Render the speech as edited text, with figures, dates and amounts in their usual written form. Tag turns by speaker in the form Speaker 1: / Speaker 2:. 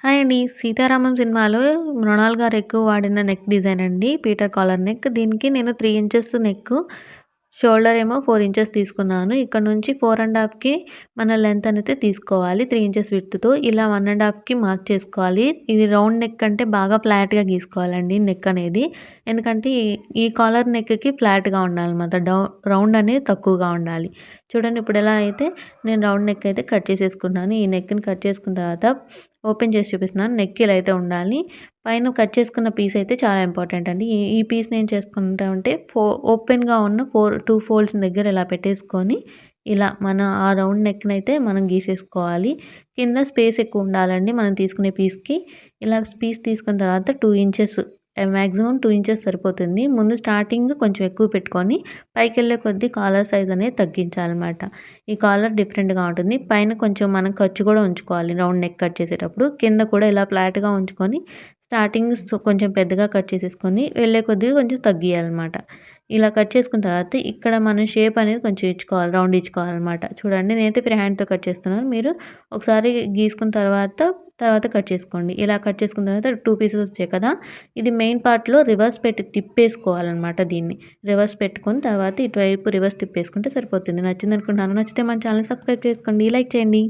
Speaker 1: Hi అండి. 'సీతారామం' సినిమాలో మృణాల్ గారు ఎక్కువ వాడిన నెక్ డిజైన్ అండి. Peter collar neck. దీనికి నేను 3 ఇంచెస్ నెక్కు, షోల్డర్ ఏమో 4 ఇంచెస్ తీసుకున్నాను. ఇక్కడ నుంచి 4 ½ మన లెంత్ అనేది తీసుకోవాలి. 3 ఇంచెస్ విడ్త్‌తో ఇలా 1 ½ మార్క్ చేసుకోవాలి. ఇది రౌండ్ నెక్ అంటే బాగా ఫ్లాట్‌గా గీసుకోవాలండి నెక్ అనేది. ఎందుకంటే ఈ కాలర్ నెక్‌కి ఫ్లాట్‌గా ఉండాలన్నమాట. రౌండ్ అనేది తక్కువగా ఉండాలి. చూడండి ఇప్పుడు ఎలా అయితే నేను రౌండ్ నెక్ అయితే కట్ చేసేసుకున్నాను. ఈ నెక్‌ని కట్ చేసుకున్న తర్వాత ఓపెన్ చేసి చూపిస్తున్నాను. నెక్ ఇలా అయితే ఉండాలి. పైన కట్ చేసుకున్న పీస్ అయితే చాలా ఇంపార్టెంట్ అండి. ఈ పీస్‌ని ఏం చేసుకుంటామంటే ఓపెన్‌గా ఉన్న 2 ఫోల్డ్స్ దగ్గర ఇలా పెట్టేసుకొని ఇలా మన ఆ రౌండ్ నెక్‌నైతే మనం గీసేసుకోవాలి. కింద స్పేస్ ఎక్కువ ఉండాలండి మనం తీసుకునే పీస్‌కి. ఇలా పీస్ తీసుకున్న తర్వాత 2 ఇంచెస్ మాక్సిమం 2 ఇంచెస్ సరిపోతుంది. ముందు స్టార్టింగ్ కొంచెం ఎక్కువ పెట్టుకొని పైకెళ్ళే కొద్దీ కాలర్ సైజ్ అనేది తగ్గించాలన్నమాట. ఈ కాలర్ డిఫరెంట్‌గా ఉంటుంది. పైన కొంచెం మనం ఖర్చు కూడా ఉంచుకోవాలి రౌండ్ నెక్ కట్ చేసేటప్పుడు. కింద కూడా ఇలా ఫ్లాట్‌గా ఉంచుకొని స్టార్టింగ్ కొంచెం పెద్దగా కట్ చేసేసుకొని వెళ్ళే కొద్దీ కొంచెం తగ్గియాలన్నమాట. ఇలా కట్ చేసుకున్న తర్వాత ఇక్కడ మనం షేప్ అనేది కొంచెం ఇచ్చుకోవాలి. రౌండ్ ఇచ్చుకోవాలన్నమాట. చూడండి నేనైతే ఫ్రీ హ్యాండ్‌తో కట్ చేస్తున్నాను. మీరు ఒకసారి గీసుకున్న తర్వాత కట్ చేసుకోండి. ఇలా కట్ చేసుకున్న తర్వాత 2 పీసెస్ వచ్చాయి కదా! ఇది మెయిన్ పార్ట్‌లో రివర్స్ పెట్టి తిప్పేసుకోవాలన్నమాట దీన్ని. రివర్స్ పెట్టుకొని తర్వాత ఇటువైపు రివర్స్ తిప్పేసుకుంటే సరిపోతుంది. నచ్చిందనుకుంటున్నాను. నచ్చితే మన ఛానెల్‌ని సబ్స్క్రైబ్ చేసుకోండి. లైక్ చేయండి.